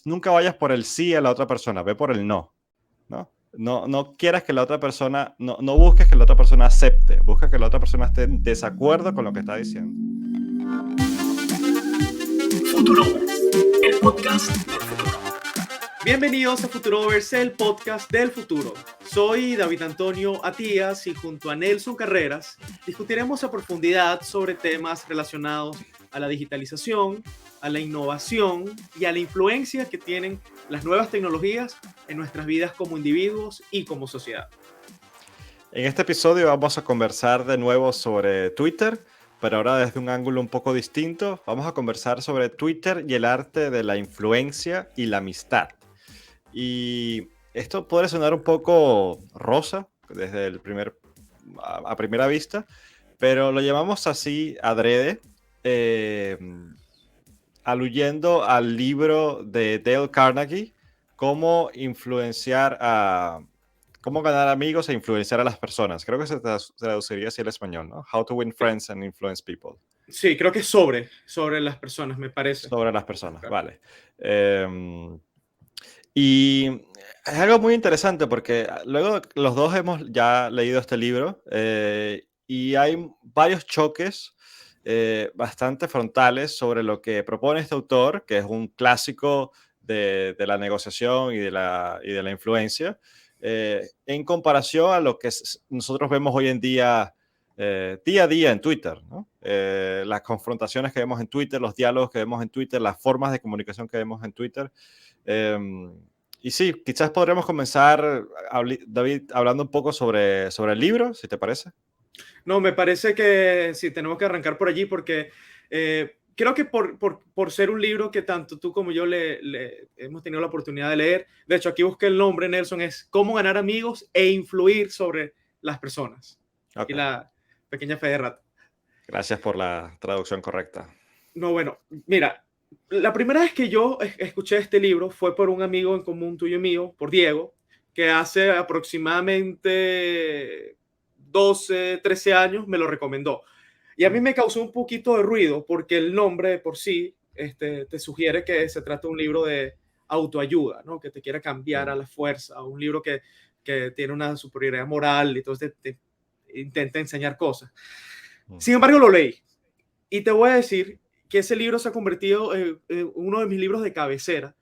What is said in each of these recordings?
nunca vayas por el sí a la otra persona, ve por el no, ¿no? No quieras que la otra persona, no busques que la otra persona acepte, busca que la otra persona esté en desacuerdo con lo que está diciendo. Futuro, el podcast del futuro. Bienvenidos a Futurovers, el podcast del futuro. Soy David Antonio Atías y junto a Nelson Carreras discutiremos a profundidad sobre temas relacionados a la digitalización, a la innovación y a la influencia que tienen las nuevas tecnologías en nuestras vidas como individuos y como sociedad. En este episodio vamos a conversar de nuevo sobre Twitter, pero ahora desde un ángulo un poco distinto. Vamos a conversar sobre Twitter y el arte de la influencia y la amistad. Y esto puede sonar un poco rosa desde a primera vista, pero lo llamamos así adrede, aluyendo al libro de Dale Carnegie, cómo ganar amigos e influenciar a las personas. Creo que se traduciría así al español, ¿no? How to win friends and influence people. Sí, creo que es sobre las personas, me parece. Sobre las personas, Claro. vale. Y es algo muy interesante porque luego los dos hemos ya leído este libro y hay varios choques bastante frontales sobre lo que propone este autor, que es un clásico de la negociación y de la influencia, en comparación a lo que nosotros vemos hoy en día a día en Twitter, ¿no? Las confrontaciones que vemos en Twitter, los diálogos que vemos en Twitter, las formas de comunicación que vemos en Twitter. Y sí, quizás podremos comenzar, David, hablando un poco sobre el libro, si te parece. No, me parece que sí, tenemos que arrancar por allí porque creo que por ser un libro que tanto tú como yo le hemos tenido la oportunidad de leer, de hecho aquí busqué el nombre, Nelson, es Cómo ganar amigos e influir sobre las personas. Aquí Ok, la pequeña fe de rata. gracias por la traducción correcta. No, bueno, mira, la primera vez que yo escuché este libro fue por un amigo en común tuyo y mío, por Diego, que hace aproximadamente 12, 13 años me lo recomendó. Y a mí me causó un poquito de ruido porque el nombre de por sí te sugiere que se trata de un libro de autoayuda, ¿no? Que te quiere cambiar a la fuerza, un libro que tiene una superioridad moral y entonces te intenta enseñar cosas. Sin embargo, lo leí y te voy a decir que ese libro se ha convertido en uno de mis libros de cabecera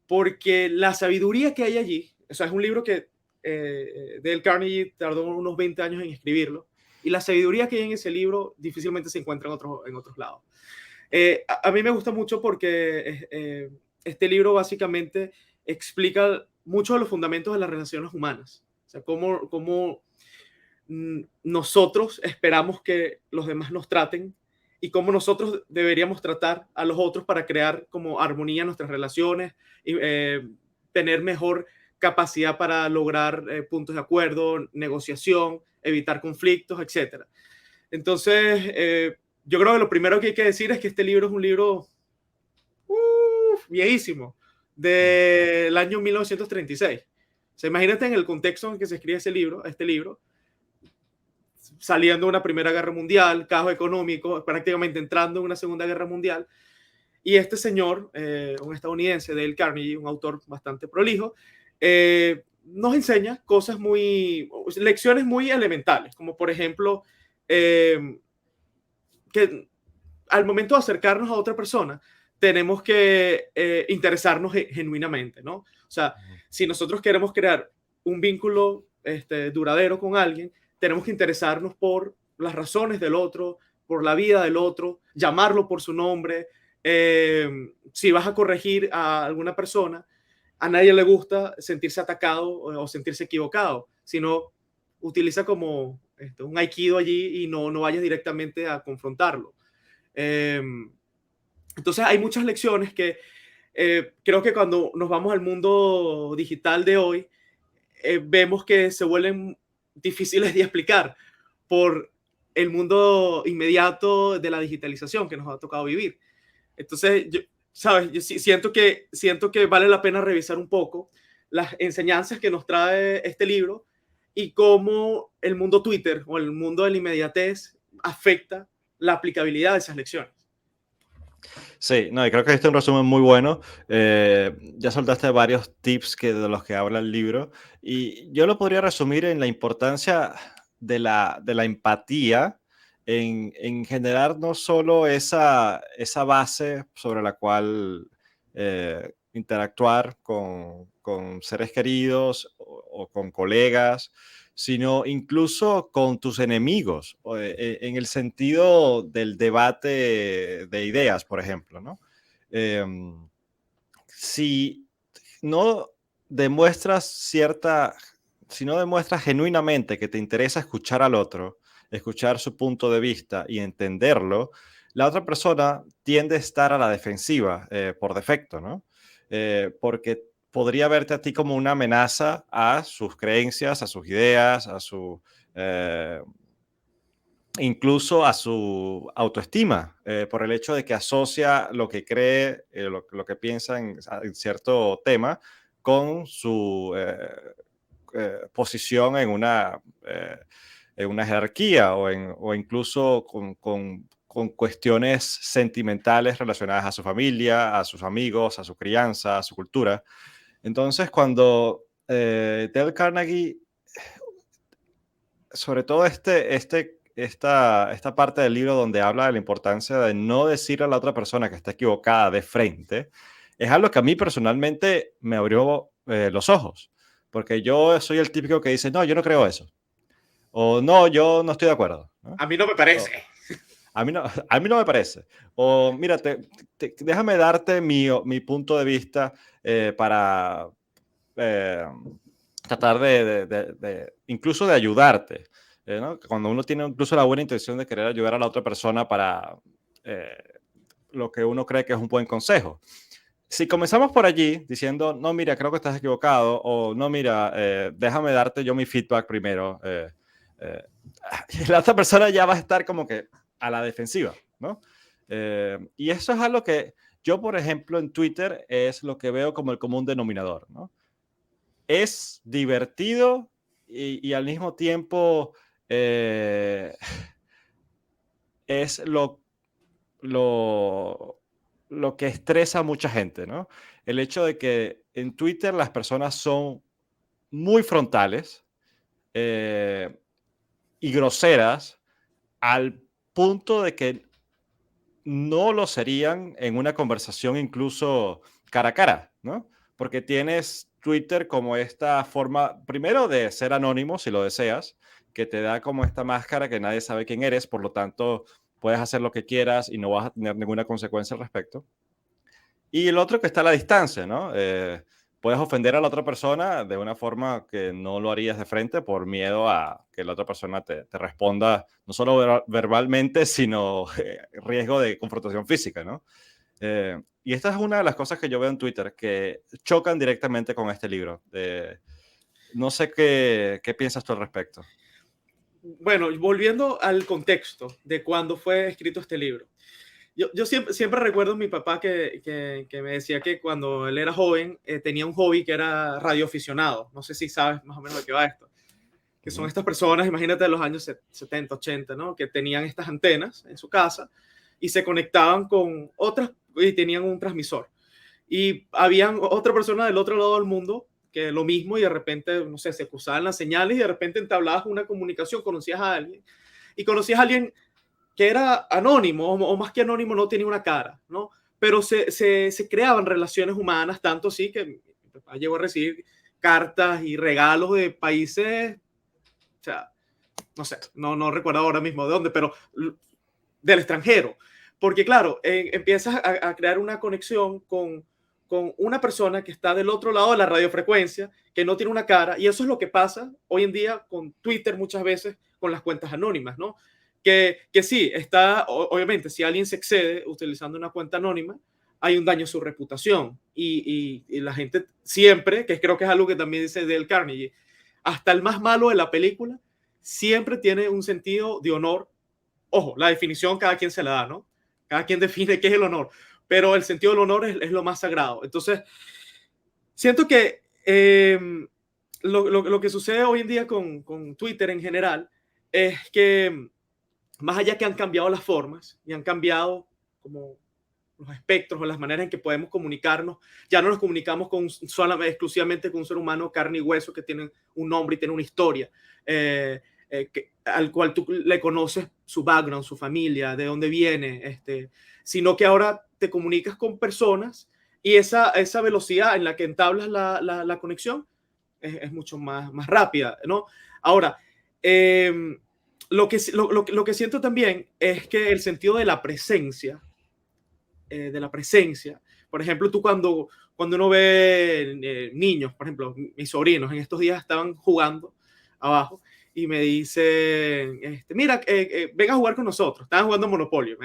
porque la sabiduría que hay allí, o sea, es un libro que Dale Carnegie tardó unos 20 años en escribirlo, y la sabiduría que hay en ese libro difícilmente se encuentra en otros lados. A mí me gusta mucho porque este libro básicamente explica muchos de los fundamentos de las relaciones humanas. O sea, cómo nosotros esperamos que los demás nos traten y cómo nosotros deberíamos tratar a los otros para crear como armonía en nuestras relaciones y tener mejor capacidad para lograr puntos de acuerdo, negociación, evitar conflictos, etcétera. Entonces, yo creo que lo primero que hay que decir es que este libro es un libro viejísimo, del año 1936. O sea, imagínate en el contexto en que se escribe este libro, saliendo de una Primera Guerra Mundial, caos económico, prácticamente entrando en una Segunda Guerra Mundial. Y este señor, un estadounidense, Dale Carnegie, un autor bastante prolijo, nos enseña lecciones muy elementales, como por ejemplo, que al momento de acercarnos a otra persona, tenemos que interesarnos genuinamente, ¿no? O sea, si nosotros queremos crear un vínculo duradero con alguien, tenemos que interesarnos por las razones del otro, por la vida del otro, llamarlo por su nombre. Si vas a corregir a alguna persona, a nadie le gusta sentirse atacado o sentirse equivocado, sino utiliza como un aikido allí y no vayas directamente a confrontarlo. Eh, entonces hay muchas lecciones que creo que cuando nos vamos al mundo digital de hoy, vemos que se vuelven difíciles de explicar por el mundo inmediato de la digitalización que nos ha tocado vivir. Entonces, ¿sabes? Yo siento que vale la pena revisar un poco las enseñanzas que nos trae este libro y cómo el mundo Twitter o el mundo de la inmediatez afecta la aplicabilidad de esas lecciones. Sí, no, y creo que este es un resumen muy bueno. Ya soltaste varios tips de los que habla el libro y yo lo podría resumir en la importancia de la empatía en generar no solo esa base sobre la cual interactuar con seres queridos o con colegas, sino incluso con tus enemigos, en el sentido del debate de ideas, por ejemplo, ¿no? Em, si no demuestras cierta, si no demuestras genuinamente que te interesa escuchar al otro, escuchar su punto de vista y entenderlo, la otra persona tiende a estar a la defensiva por defecto, ¿no? Porque podría verte a ti como una amenaza a sus creencias, a sus ideas, eh, incluso a su autoestima, por el hecho de que asocia lo que cree, lo que piensa en cierto tema con su posición en una jerarquía o incluso con cuestiones sentimentales relacionadas a su familia, a sus amigos, a su crianza, a su cultura. Entonces, cuando Dale Carnegie, sobre todo esta parte del libro donde habla de la importancia de no decir a la otra persona que está equivocada de frente, es algo que a mí personalmente me abrió los ojos, porque yo soy el típico que dice, no, yo no creo eso, o no, yo no estoy de acuerdo, ¿no? A mí no me parece. O, a mí no me parece. O mira, déjame darte mi punto de vista para eh, tratar incluso de ayudarte, ¿no? Cuando uno tiene incluso la buena intención de querer ayudar a la otra persona para eh, lo que uno cree que es un buen consejo. Si comenzamos por allí diciendo, no, mira, creo que estás equivocado, o no, mira, déjame darte yo mi feedback primero, eh, la otra persona ya va a estar como que a la defensiva, ¿no? Y eso es algo que yo, por ejemplo, en Twitter es lo que veo como el común denominador, ¿no? Es divertido y al mismo tiempo eh, es lo, lo que estresa a mucha gente, ¿no? El hecho de que en Twitter las personas son muy frontales eh, y groseras al punto de que no lo serían en una conversación incluso cara a cara, ¿no? Porque tienes Twitter como esta forma, primero de ser anónimo si lo deseas, que te da como esta máscara que nadie sabe quién eres, por lo tanto puedes hacer lo que quieras y no vas a tener ninguna consecuencia al respecto. Y el otro que está a la distancia, ¿no? Puedes ofender a la otra persona de una forma que no lo harías de frente por miedo a que la otra persona te responda no solo verbalmente, sino riesgo de confrontación física, ¿no? Y esta es una de las cosas que yo veo en Twitter que chocan directamente con este libro. No sé qué piensas tú al respecto. Bueno, volviendo al contexto de cuando fue escrito este libro. Yo siempre recuerdo a mi papá que me decía que cuando él era joven tenía un hobby que era radioaficionado. No sé si sabes más o menos de qué va esto. Que son Ujú. estas personas, imagínate de los años 70, 80, ¿no? Que tenían estas antenas en su casa y se conectaban con otras y tenían un transmisor. Y habían otra persona del otro lado del mundo que lo mismo y de repente, no sé, se cruzaban las señales y de repente entablabas una comunicación, conocías a alguien y conocías a alguien que era anónimo o más que anónimo no tenía una cara, ¿no? Pero se creaban relaciones humanas, tanto así que mi papá llegó a recibir cartas y regalos de países, o sea, no sé, no recuerdo ahora mismo de dónde, pero del extranjero. Porque claro, empiezas a crear una conexión con una persona que está del otro lado de la radiofrecuencia, que no tiene una cara, y eso es lo que pasa hoy en día con Twitter muchas veces, con las cuentas anónimas, ¿no? Que sí, está, obviamente, si alguien se excede utilizando una cuenta anónima, hay un daño a su reputación. Y la gente siempre, que creo que es algo que también dice Dale Carnegie, hasta el más malo de la película siempre tiene un sentido de honor. Ojo, la definición cada quien se la da, ¿no? Cada quien define qué es el honor, pero el sentido del honor es lo más sagrado. Entonces, siento que lo que sucede hoy en día con Twitter en general es que más allá que han cambiado las formas y han cambiado como los espectros o las maneras en que podemos comunicarnos. Ya no nos comunicamos exclusivamente con un ser humano, carne y hueso, que tiene un nombre y tiene una historia, al cual tú le conoces su background, su familia, de dónde viene, sino que ahora te comunicas con personas y esa velocidad en la que entablas la conexión es mucho más rápida, ¿no? Ahora, lo que siento también es que el sentido de la presencia, por ejemplo, tú cuando uno ve niños, por ejemplo, mis sobrinos en estos días estaban jugando abajo y me dicen, mira, ven a jugar con nosotros, estaban jugando Monopolio,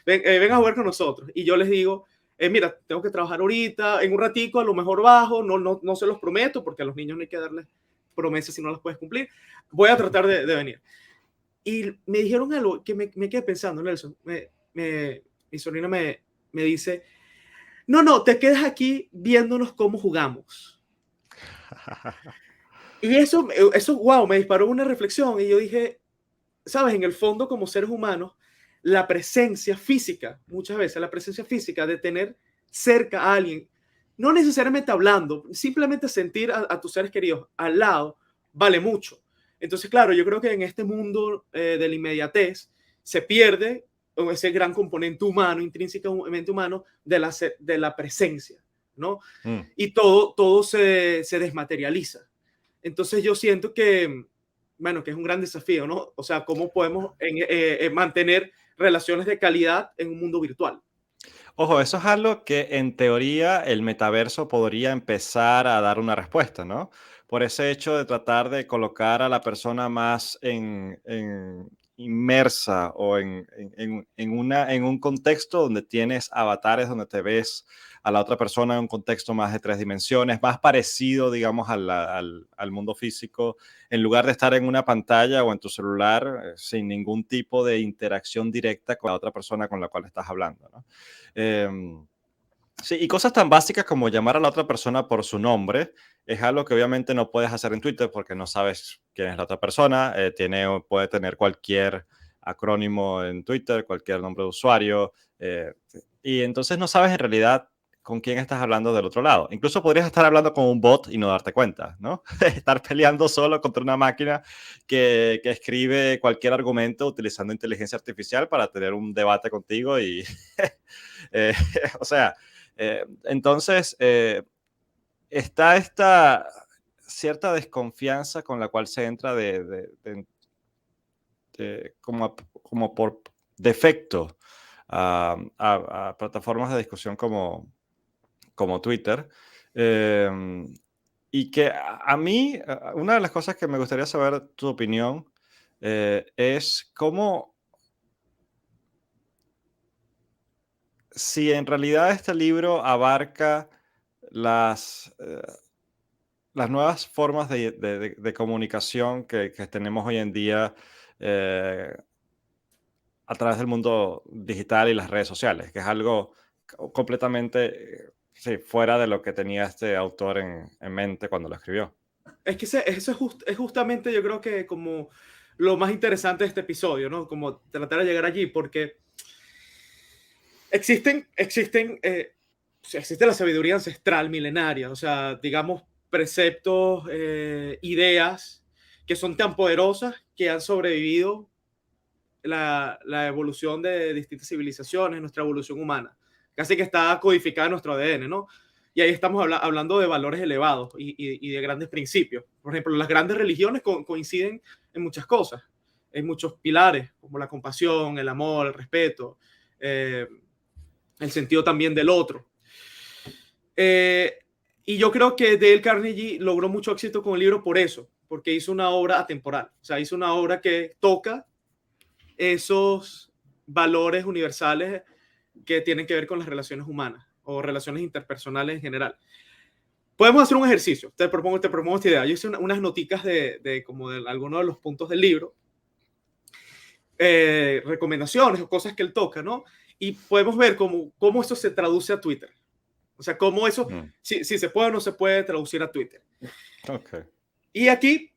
ven a jugar con nosotros, y yo les digo, mira, tengo que trabajar ahorita, en un ratico a lo mejor bajo, no se los prometo, porque a los niños no hay que darles promesas si no las puedes cumplir, voy a tratar de venir. Y me dijeron algo que me quedé pensando, Nelson. Mi sobrina me dice, no, te quedas aquí viéndonos cómo jugamos. Y eso, wow, me disparó una reflexión y yo dije, sabes, en el fondo como seres humanos, la presencia física, muchas veces la presencia física de tener cerca a alguien, no necesariamente hablando, simplemente sentir a tus seres queridos al lado, vale mucho. Entonces, claro, yo creo que en este mundo de la inmediatez se pierde ese gran componente humano, intrínsecamente humano, de la presencia, ¿no? Y todo se desmaterializa. Entonces yo siento que, bueno, que es un gran desafío, ¿no? O sea, cómo podemos mantener relaciones de calidad en un mundo virtual. Ojo, eso es algo que en teoría el metaverso podría empezar a dar una respuesta, ¿no? Por ese hecho de tratar de colocar a la persona más inmersa o en un contexto donde tienes avatares, donde te ves a la otra persona en un contexto más de 3 dimensiones, más parecido, digamos, al mundo físico, en lugar de estar en una pantalla o en tu celular sin ningún tipo de interacción directa con la otra persona con la cual estás hablando, ¿no? Sí, y cosas tan básicas como llamar a la otra persona por su nombre es algo que obviamente no puedes hacer en Twitter porque no sabes quién es la otra persona. Puede tener cualquier acrónimo en Twitter, cualquier nombre de usuario, y entonces no sabes en realidad con quién estás hablando del otro lado. Incluso podrías estar hablando con un bot y no darte cuenta, ¿no? Estar peleando solo contra una máquina que escribe cualquier argumento utilizando inteligencia artificial para tener un debate contigo y, eh, o sea, entonces está esta cierta desconfianza con la cual se entra como por defecto a plataformas de discusión como Twitter. Y que a mí, una de las cosas que me gustaría saber tu opinión es cómo, si en realidad este libro abarca las, las nuevas formas de comunicación que tenemos hoy en día eh, a través del mundo digital y las redes sociales, que es algo completamente sí, fuera de lo que tenía este autor en mente cuando lo escribió. Es que eso es justamente, yo creo que como lo más interesante de este episodio, ¿no? Como tratar de llegar allí, porque existe la sabiduría ancestral milenaria, o sea, digamos, preceptos, ideas que son tan poderosas que han sobrevivido la evolución de distintas civilizaciones, nuestra evolución humana. Casi que está codificada en nuestro ADN, ¿no? Y ahí estamos hablando de valores elevados y de grandes principios. Por ejemplo, las grandes religiones coinciden en muchas cosas, en muchos pilares, como la compasión, el amor, el respeto, el sentido también del otro. Y yo creo que Dale Carnegie logró mucho éxito con el libro por eso, porque hizo una obra atemporal, o sea, hizo una obra que toca esos valores universales que tienen que ver con las relaciones humanas o relaciones interpersonales en general. Podemos hacer un ejercicio, te propongo esta idea. Yo hice unas noticas de algunos de los puntos del libro, recomendaciones o cosas que él toca, ¿no? Y podemos ver cómo eso se traduce a Twitter. O sea, cómo eso, si se puede o no se puede traducir a Twitter. Okay. Y aquí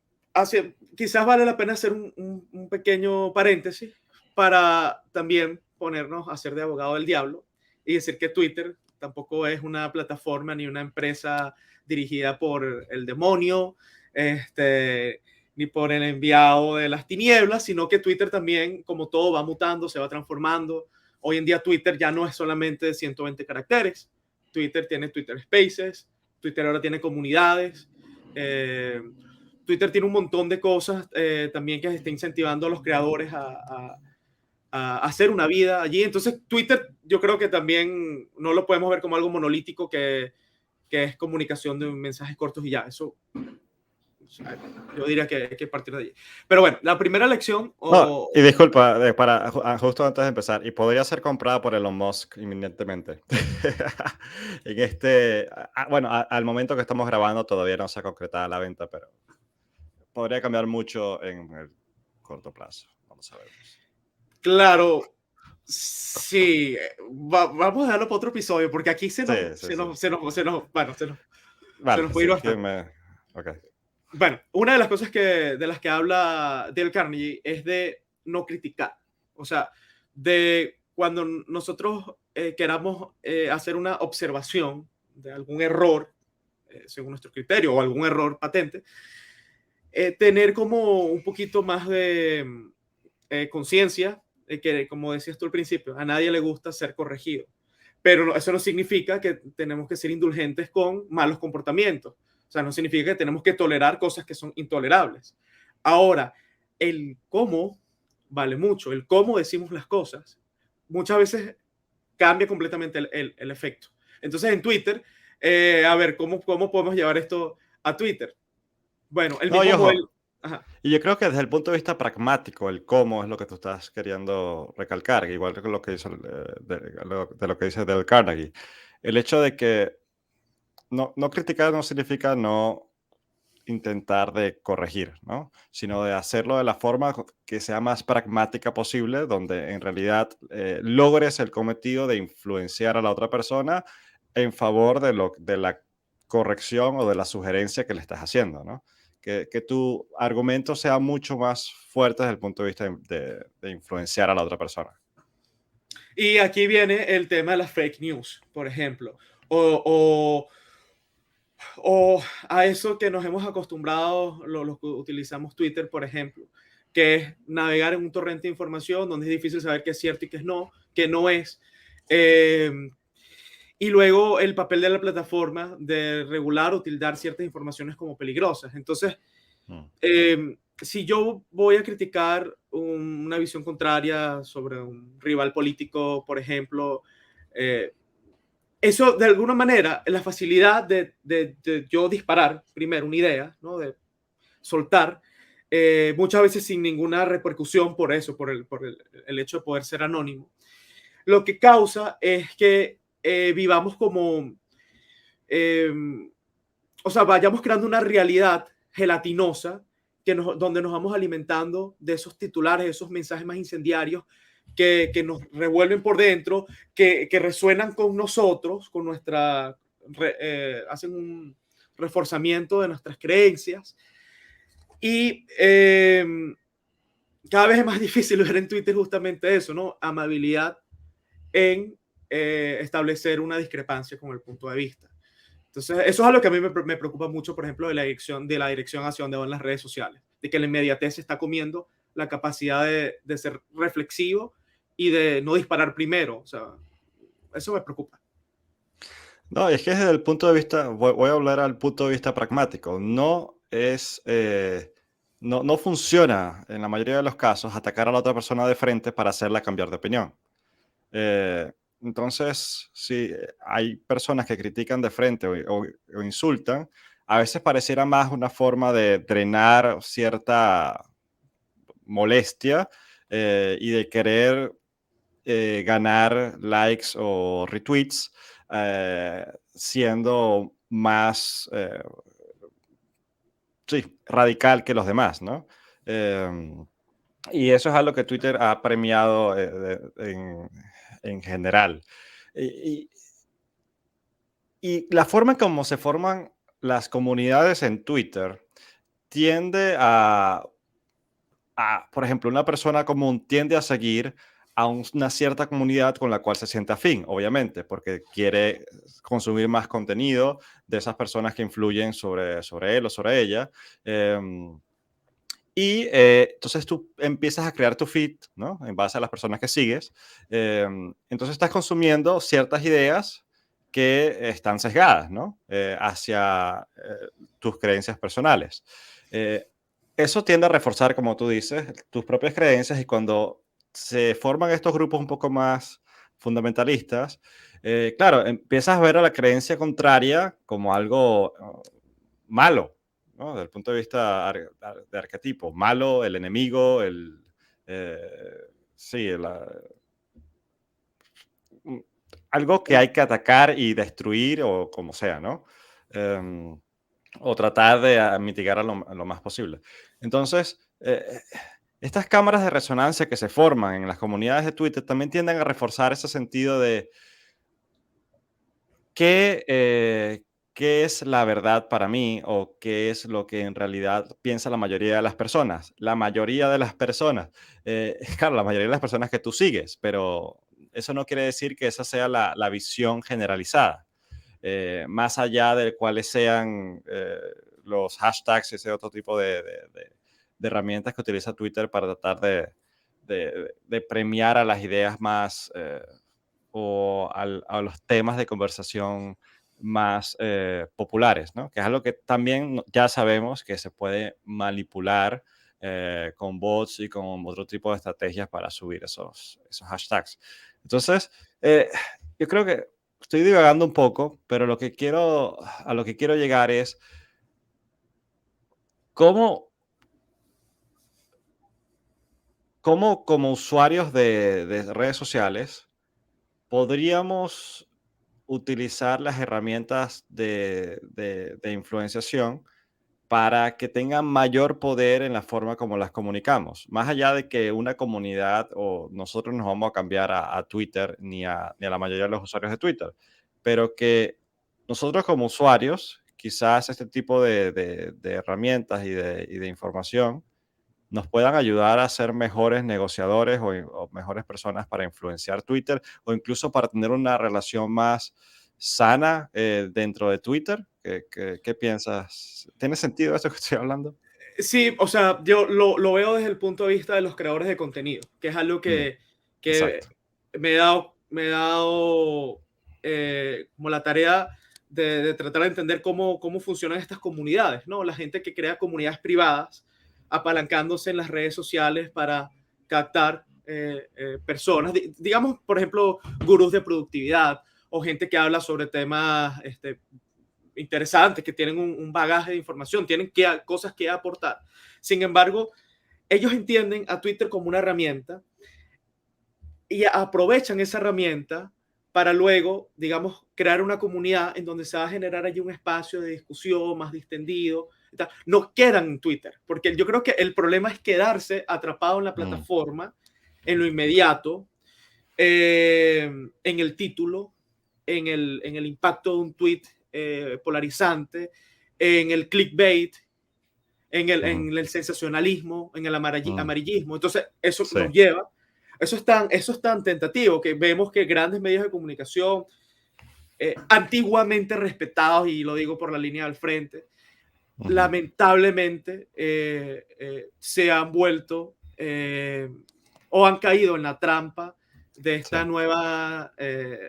quizás vale la pena hacer un pequeño paréntesis para también ponernos a ser de abogado del diablo y decir que Twitter tampoco es una plataforma ni una empresa dirigida por el demonio, ni por el enviado de las tinieblas, sino que Twitter también, como todo, va mutando, se va transformando. Hoy en día Twitter ya no es solamente de 120 caracteres. Twitter tiene Twitter Spaces, Twitter ahora tiene comunidades. Twitter tiene un montón de cosas también que está incentivando a los creadores a hacer una vida allí. Entonces, Twitter yo creo que también no lo podemos ver como algo monolítico que es comunicación de mensajes cortos y ya. Eso, o sea, yo diría que hay que partir de allí. Pero bueno, la primera lección... No, y disculpa, justo antes de empezar, y podría ser comprada por Elon Musk inminentemente. Bueno, al momento que estamos grabando todavía no se ha concretado la venta, pero podría cambiar mucho en el corto plazo. Vamos a ver. Claro, sí. Vamos a dejarlo para otro episodio, porque aquí se nos Vale, puede ir sí, bastante. ok. Bueno, una de las cosas de las que habla Dale Carnegie es de no criticar. O sea, de cuando nosotros queramos hacer una observación de algún error, según nuestro criterio, o algún error patente, tener como un poquito más de conciencia, que como decías tú al principio, a nadie le gusta ser corregido. Pero eso no significa que tenemos que ser indulgentes con malos comportamientos. O sea, no significa que tenemos que tolerar cosas que son intolerables. Ahora, el cómo vale mucho, el cómo decimos las cosas, muchas veces cambia completamente el efecto. Entonces, en Twitter, a ver, ¿cómo podemos llevar esto a Twitter? Bueno, el No, y mismo ojo, modelo. Ajá. y yo creo que desde el punto de vista pragmático, el cómo es lo que tú estás queriendo recalcar, igual que lo que dice, de lo que dice Dale Carnegie. El hecho de que no criticar no significa no intentar de corregir, ¿no? Sino de hacerlo de la forma que sea más pragmática posible, donde en realidad logres el cometido de influenciar a la otra persona en favor de la corrección o de la sugerencia que le estás haciendo, ¿no? Que tu argumento sea mucho más fuerte desde el punto de vista de influenciar a la otra persona. Y aquí viene el tema de las fake news, por ejemplo, o, o a eso que nos hemos acostumbrado los que utilizamos Twitter, por ejemplo, que es navegar en un torrente de información donde es difícil saber qué es cierto y qué no, qué no es. Eh, y luego el papel de la plataforma de regular o tildar ciertas informaciones como peligrosas. Entonces, si yo voy a criticar una visión contraria sobre un rival político, por ejemplo, eso de alguna manera, la facilidad de yo disparar primero una idea, ¿no? De soltar, muchas veces sin ninguna repercusión por eso, por el hecho de poder ser anónimo, lo que causa es que vivamos como, eh, o sea, vayamos creando una realidad gelatinosa donde nos vamos alimentando de esos titulares, de esos mensajes más incendiarios que nos revuelven por dentro, que resuenan con nosotros, con nuestra, hacen un reforzamiento de nuestras creencias. Y cada vez es más difícil ver en Twitter justamente eso, ¿no? Amabilidad en establecer una discrepancia con el punto de vista. Entonces, eso es algo que a mí me preocupa mucho, por ejemplo, de la dirección hacia donde van las redes sociales, de que la inmediatez se está comiendo la capacidad de ser reflexivo y de no disparar primero. O sea, eso me preocupa. No, es que desde el punto de vista, voy a hablar al punto de vista pragmático, no funciona en la mayoría de los casos atacar a la otra persona de frente para hacerla cambiar de opinión. Entonces, si hay personas que critican de frente o insultan, a veces pareciera más una forma de drenar cierta molestia y de querer ganar likes o retweets siendo más radical que los demás, ¿no? Y eso es algo que Twitter ha premiado en general. Y, y la forma en cómo se forman las comunidades en Twitter tiende por ejemplo, una persona común tiende a seguir a una cierta comunidad con la cual se siente afín, obviamente, porque quiere consumir más contenido de esas personas que influyen sobre él o sobre ella. em, entonces tú empiezas a crear tu feed, ¿no? En base a las personas que sigues. Entonces estás consumiendo ciertas ideas que están sesgadas, ¿no? Hacia tus creencias personales. Eh, Eso tiende a reforzar, como tú dices, tus propias creencias, y cuando se forman estos grupos un poco más fundamentalistas, claro, empiezas a ver a la creencia contraria como algo malo, ¿no? Desde el punto de vista de arquetipo, malo, el enemigo, eh, sí, mm, algo que hay que atacar y destruir o como sea, ¿no? Em, o tratar de mitigar a lo más posible. Entonces, estas cámaras de resonancia que se forman en las comunidades de Twitter también tienden a reforzar ese sentido de ¿qué, qué es la verdad para mí o qué es lo que en realidad piensa la mayoría de las personas? La mayoría de las personas, claro, la mayoría de las personas que tú sigues, pero eso no quiere decir que esa sea la visión generalizada. Más allá de cuáles sean los hashtags y ese otro tipo de herramientas que utiliza Twitter para tratar de premiar a las ideas más o a los temas de conversación más populares, ¿no? Que es algo que también ya sabemos que se puede manipular con bots y con otro tipo de estrategias para subir esos hashtags. Entonces, yo creo que estoy divagando un poco, pero a lo que quiero llegar es cómo, cómo como usuarios de redes sociales podríamos utilizar las herramientas de influenciación para que tengan mayor poder en la forma como las comunicamos. Más allá de que una comunidad o nosotros nos vamos a cambiar a Twitter ni a la mayoría de los usuarios de Twitter, pero que nosotros como usuarios, quizás este tipo de herramientas y de información nos puedan ayudar a ser mejores negociadores o mejores personas para influenciar Twitter o incluso para tener una relación más sana dentro de Twitter. ¿Qué piensas? ¿Tiene sentido esto que estoy hablando? Sí, o sea, yo lo veo desde el punto de vista de los creadores de contenido, que es algo Mm, que exacto. me he dado como la tarea de tratar de entender cómo funcionan estas comunidades, ¿no? La gente que crea comunidades privadas, apalancándose en las redes sociales para captar personas, digamos, por ejemplo, gurús de productividad o gente que habla sobre temas interesantes, que tienen un bagaje de información, tienen cosas que aportar. Sin embargo, ellos entienden a Twitter como una herramienta y aprovechan esa herramienta para luego, digamos, crear una comunidad en donde se va a generar allí un espacio de discusión más distendido. No quedan en Twitter, porque yo creo que el problema es quedarse atrapado en la Mm, plataforma, en lo inmediato, en el título, en el impacto de un tweet polarizante, en el clickbait, ujú, en el sensacionalismo, en el mm, amarillismo. Entonces, eso sí. nos lleva, eso es tan tentativo que vemos que grandes medios de comunicación, antiguamente respetados, y lo digo por la línea del frente, Ujú, lamentablemente se han vuelto o han caído en la trampa de sí. esta nueva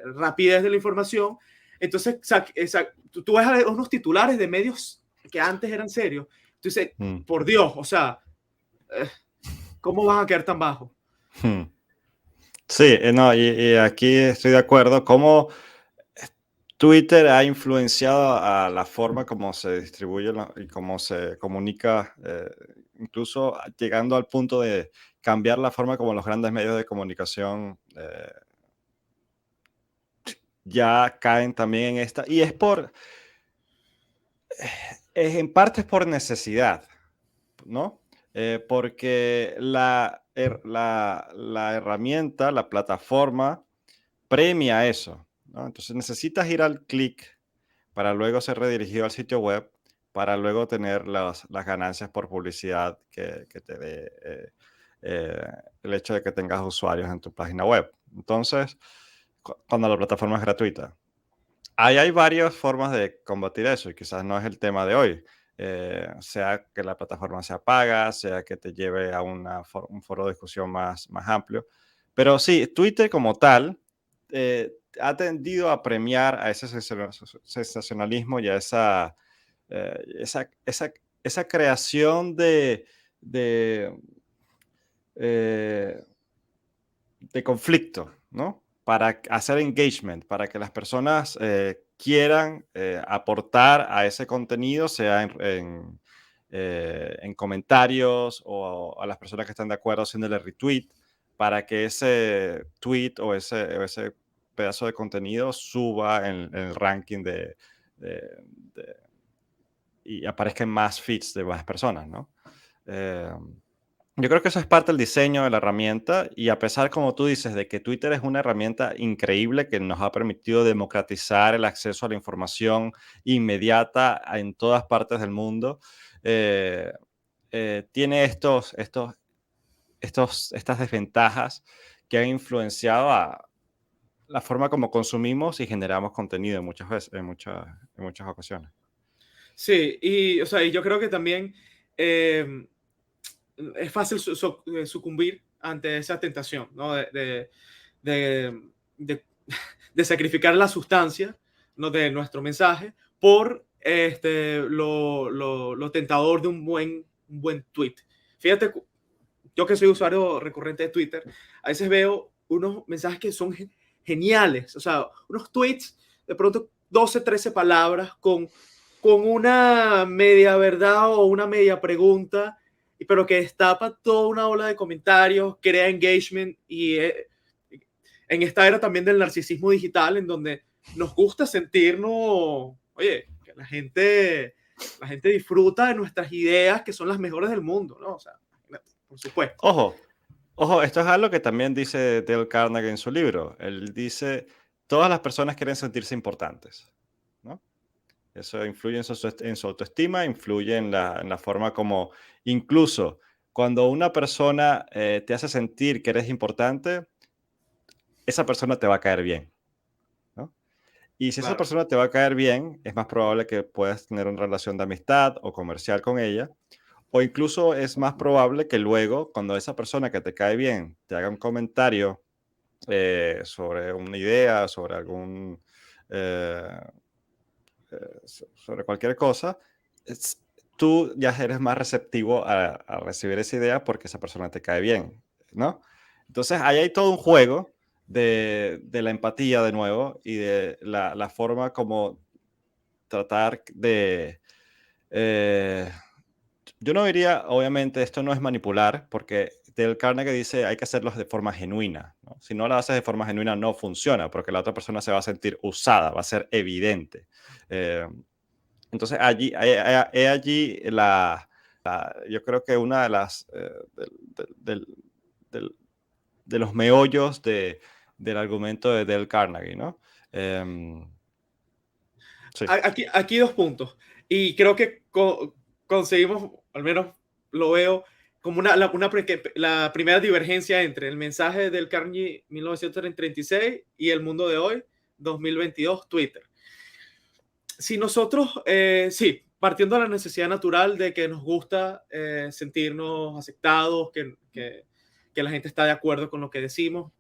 rapidez de la información. Entonces, tú ves unos titulares de medios que antes eran serios. Tú dices, Mm, por Dios, o sea, eh, ¿cómo van a quedar tan bajo? mm. Sí, no, y aquí estoy de acuerdo. Cómo Twitter ha influenciado a la forma como se distribuye y cómo se comunica, incluso llegando al punto de cambiar la forma como los grandes medios de comunicación ya caen también en esta. Y en parte es por necesidad, ¿no? Porque la herramienta, la plataforma, premia eso, ¿no? Entonces necesitas ir al clic para luego ser redirigido al sitio web, para luego tener las ganancias por publicidad que te dé. eh, el hecho de que tengas usuarios en tu página web. Entonces, cuando la plataforma es gratuita. Ahí hay varias formas de combatir eso y quizás no es el tema de hoy. Sea que la plataforma sea paga, sea que te lleve a un foro de discusión más amplio. Pero sí, Twitter como tal ha tendido a premiar a ese sensacionalismo y a esa creación de, eh, de conflicto, ¿no? Para hacer engagement, para que las personas quieran aportar a ese contenido, sea en comentarios o a las personas que están de acuerdo haciéndole retweet, para que ese tweet o ese pedazo de contenido suba en el ranking de- de- y aparezca en más feeds de más personas, ¿no? Eh, yo creo que eso es parte del diseño de la herramienta y a pesar, como tú dices, de que Twitter es una herramienta increíble que nos ha permitido democratizar el acceso a la información inmediata en todas partes del mundo, eh, tiene estas desventajas que han influenciado a la forma como consumimos y generamos contenido muchas veces, en muchas ocasiones. Sí, y, o sea, y yo creo que también eh, es fácil sucumbir ante esa tentación, ¿no? De, de- de sacrificar la sustancia, ¿no? De nuestro mensaje por lo tentador de un buen tweet. Fíjate, yo que soy usuario recurrente de Twitter, a veces veo unos mensajes que son geniales, o sea, unos tweets de pronto 12, 13 palabras con una media verdad o una media pregunta, pero que destapa toda una ola de comentarios, crea engagement y en esta era también del narcisismo digital, en donde nos gusta sentirnos, oye, que la gente disfruta de nuestras ideas que son las mejores del mundo, ¿no? O sea, por supuesto. Ojo, ojo, esto es algo que también dice Dale Carnegie en su libro. Él dice, todas las personas quieren sentirse importantes, ¿no? Eso influye en su autoestima, influye en la forma como, incluso cuando una persona te hace sentir que eres importante, esa persona te va a caer bien, ¿no? Y si esa Claro. persona te va a caer bien, es más probable que puedas tener una relación de amistad o comercial con ella. O incluso es más probable que luego, cuando esa persona que te cae bien te haga un comentario sobre una idea, sobre eh, sobre cualquier cosa, tú ya eres más receptivo a recibir esa idea porque esa persona te cae bien, ¿no? Entonces, ahí hay todo un juego de la empatía de nuevo y de la forma como tratar de... eh, yo no diría, obviamente, esto no es manipular, porque Dale Carnegie dice hay que hacerlos de forma genuina, ¿no? Si no lo haces de forma genuina, no funciona, porque la otra persona se va a sentir usada, va a ser evidente. Eh, entonces, allí yo creo que una de las, del- de los meollos del argumento de Dale Carnegie, ¿no? Em, sí, Aquí dos puntos. Y creo que conseguimos, al menos lo veo, como la primera divergencia entre el mensaje del Carnegie 1936 y el mundo de hoy, 2022, Twitter. Si nosotros, sí, partiendo de la necesidad natural de que nos gusta sentirnos aceptados, que la gente está de acuerdo con lo que decimos,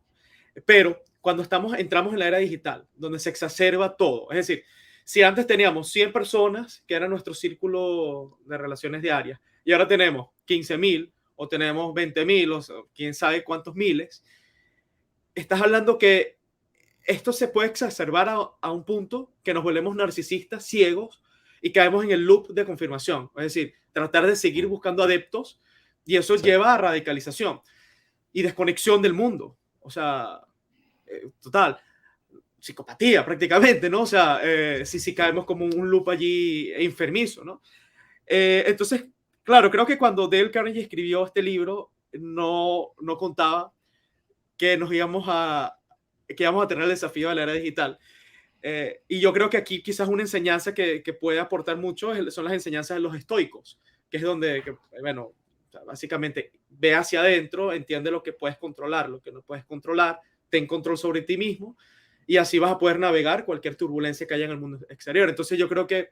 pero cuando entramos en la era digital, donde se exacerba todo, es decir, si antes teníamos 100 personas, que era nuestro círculo de relaciones diarias, y ahora tenemos 15.000 o tenemos 20.000 o quién sabe cuántos miles, estás hablando que esto se puede exacerbar a un punto que nos volvemos narcisistas, ciegos, y caemos en el loop de confirmación, es decir, tratar de seguir mm, buscando adeptos, y eso sí, lleva a radicalización y desconexión del mundo. O sea, total, psicopatía prácticamente, ¿no? O sea, si caemos como un loop allí enfermizo, ¿no? Entonces, claro, creo que cuando Dale Carnegie escribió este libro, no contaba que que íbamos a tener el desafío de la era digital. Y yo creo que aquí quizás una enseñanza que puede aportar mucho son las enseñanzas de los estoicos, que es donde, bueno, sea, básicamente, ve hacia adentro, entiende lo que puedes controlar, lo que no puedes controlar, ten control sobre ti mismo y así vas a poder navegar cualquier turbulencia que haya en el mundo exterior. Entonces yo creo que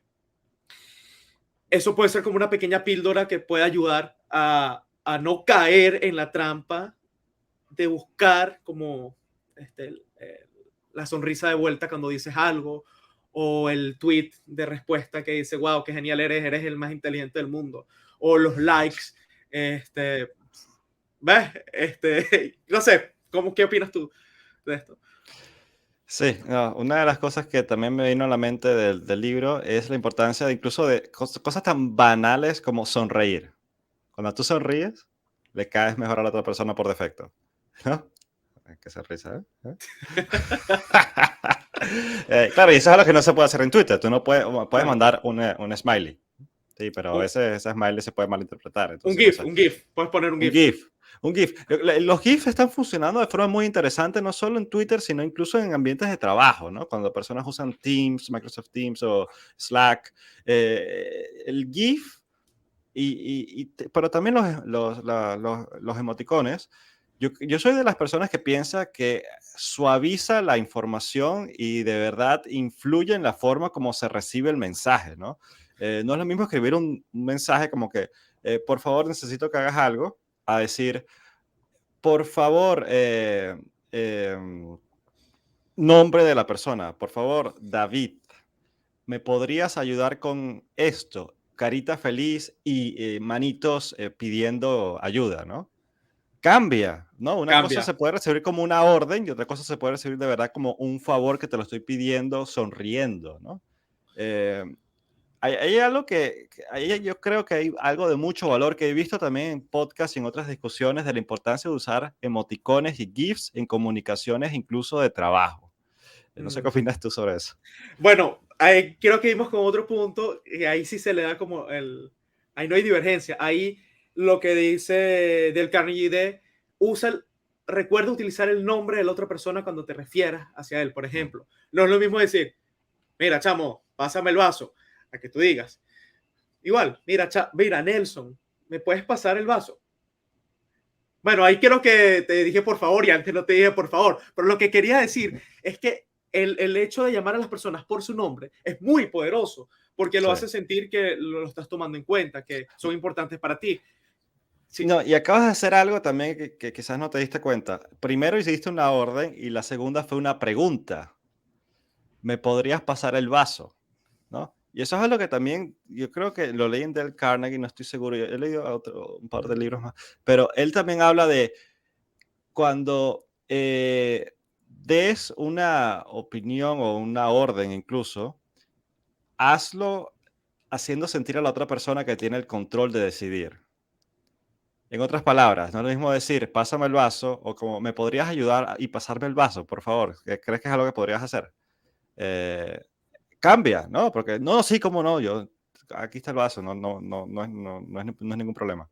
eso puede ser como una pequeña píldora que puede ayudar a no caer en la trampa de buscar como la sonrisa de vuelta cuando dices algo o el tweet de respuesta que dice, wow, qué genial eres el más inteligente del mundo. O los likes, ¿ves? No sé, ¿qué opinas tú de esto? Sí, no, una de las cosas que también me vino a la mente del libro es la importancia de incluso de cosas tan banales como sonreír. Cuando tú sonríes, le caes mejor a la otra persona por defecto, ¿no? Qué sonrisa, ¿eh? Claro, y eso es algo que no se puede hacer en Twitter. Tú no puedes Claro. mandar un smiley, sí, pero a Un, veces ese smiley se puede malinterpretar. un Entonces, no GIF, sé. un GIF. Puedes poner un Un GIF. GIF. Un GIF. Los GIFs están funcionando de forma muy interesante, no solo en Twitter, sino incluso en ambientes de trabajo, ¿no? Cuando personas usan Teams, Microsoft Teams o Slack. El GIF, pero también los emoticones. Yo soy de las personas que piensa que suaviza la información y de verdad influye en la forma como se recibe el mensaje, ¿no? No es lo mismo escribir un mensaje como que, por favor, necesito que hagas algo, a decir, por favor, nombre de la persona, por favor, David, ¿me podrías ayudar con esto? Carita feliz y manitos pidiendo ayuda, ¿no? Cambia, ¿no? Una cosa Cambia. se puede recibir como una orden y otra cosa se puede recibir de verdad como un favor que te lo estoy pidiendo sonriendo, ¿no? Eh, hay algo ahí yo creo que hay algo de mucho valor que he visto también en podcasts y en otras discusiones de la importancia de usar emoticones y GIFs en comunicaciones incluso de trabajo. No sé qué Mm. opinas tú sobre eso. Bueno, ahí creo que vimos con otro punto y ahí sí se le da como ahí no hay divergencia. Ahí lo que dice del Carnegie de recuerda utilizar el nombre de la otra persona cuando te refieras hacia él, por Mm. ejemplo. No es lo mismo decir, mira, chamo, pásame el vaso, a que tú digas. Igual, mira, Nelson, ¿me puedes pasar el vaso? Bueno, ahí creo que te dije por favor y antes no te dije por favor, pero lo que quería decir es que el hecho de llamar a las personas por su nombre es muy poderoso porque lo Sí. hace sentir que lo estás tomando en cuenta, que son importantes para ti. Sí, No, y acabas de hacer algo también que quizás no te diste cuenta. Primero hiciste una orden y la segunda fue una pregunta. ¿Me podrías pasar el vaso? ¿No? Y eso es algo que también yo creo que lo leí en Dale Carnegie, no estoy seguro, yo he leído un par de libros más, pero él también habla de cuando des una opinión o una orden incluso, hazlo haciendo sentir a la otra persona que tiene el control de decidir. En otras palabras, no es lo mismo decir, pásame el vaso o como, ¿me podrías ayudar y pasarme el vaso, por favor? ¿Crees que es algo que podrías hacer? Eh, Cambia, ¿no? Porque, no, sí, cómo no, aquí está el vaso, no es ningún problema.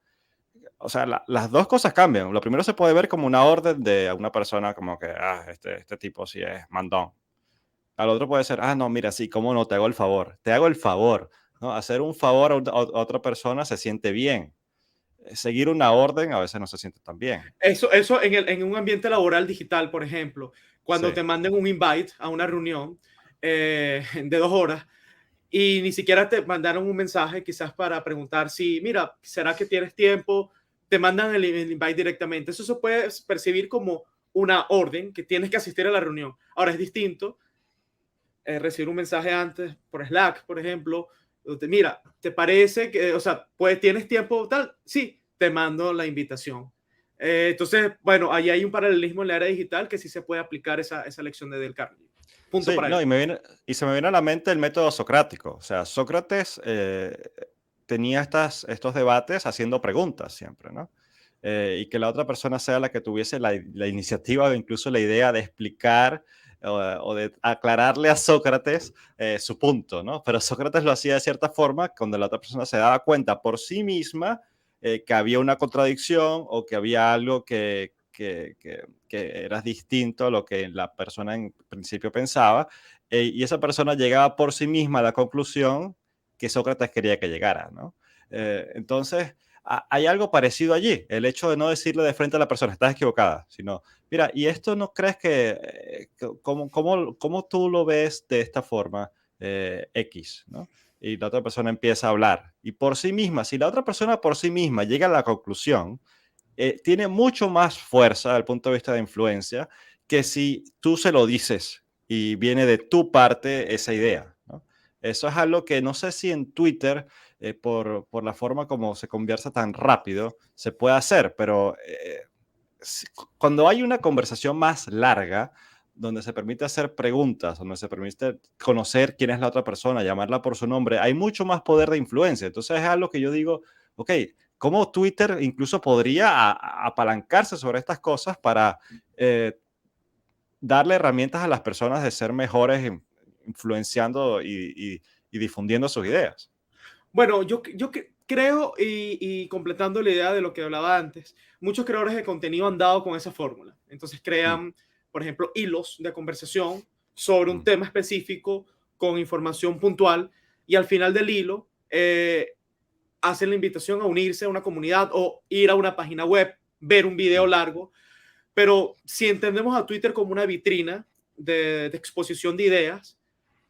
O sea, las dos cosas cambian. Lo primero se puede ver como una orden de una persona como que, este tipo sí es mandón. Al otro puede ser, no, mira, sí, cómo no, te hago el favor, ¿no? Hacer un favor a otra persona se siente bien. Seguir una orden a veces no se siente tan bien. eso en un ambiente laboral digital, por ejemplo, cuando Sí, te manden un invite a una reunión de 2 horas y ni siquiera te mandaron un mensaje quizás para preguntar si, mira, ¿será que tienes tiempo? Te mandan el invite directamente. Eso se puede percibir como una orden que tienes que asistir a la reunión. Ahora es distinto recibir un mensaje antes por Slack, por ejemplo. Mira, ¿te parece que, o sea, pues tienes tiempo tal? Sí, te mando la invitación. Entonces, bueno, ahí hay un paralelismo en la era digital que sí se puede aplicar esa lección de Del Carnegie. Punto sí, para no, eso. y se me viene a la mente el método socrático. O sea, Sócrates tenía estos debates haciendo preguntas siempre, ¿no? Y que la otra persona sea la que tuviese la iniciativa o incluso la idea de explicar o de aclararle a Sócrates su punto, ¿no? Pero Sócrates lo hacía de cierta forma cuando la otra persona se daba cuenta por sí misma que había una contradicción o que había algo que era distinto a lo que la persona en principio pensaba, y esa persona llegaba por sí misma a la conclusión que Sócrates quería que llegara, ¿no? Entonces, hay algo parecido allí. El hecho de no decirle de frente a la persona, estás equivocada, sino, mira, ¿y esto no crees cómo tú lo ves de esta forma X, ¿no? Y la otra persona empieza a hablar. Y por sí misma, si la otra persona por sí misma llega a la conclusión, tiene mucho más fuerza desde el punto de vista de influencia que si tú se lo dices y viene de tu parte esa idea, ¿no? Eso es algo que no sé si en Twitter, por la forma como se conversa tan rápido, se puede hacer, pero cuando hay una conversación más larga, donde se permite hacer preguntas, donde se permite conocer quién es la otra persona, llamarla por su nombre, hay mucho más poder de influencia. Entonces es algo que yo digo, ok, ¿cómo Twitter incluso podría apalancarse sobre estas cosas para eh, darle herramientas a las personas de ser mejores influenciando y difundiendo sus ideas? Bueno, creo, y completando la idea de lo que hablaba antes, muchos creadores de contenido han dado con esa fórmula. Entonces Mm, crean, por ejemplo, hilos de conversación sobre un mm, tema específico con información puntual y al final del hilo hacen la invitación a unirse a una comunidad o ir a una página web, ver un video mm. largo. Pero si entendemos a Twitter como una vitrina de exposición de ideas,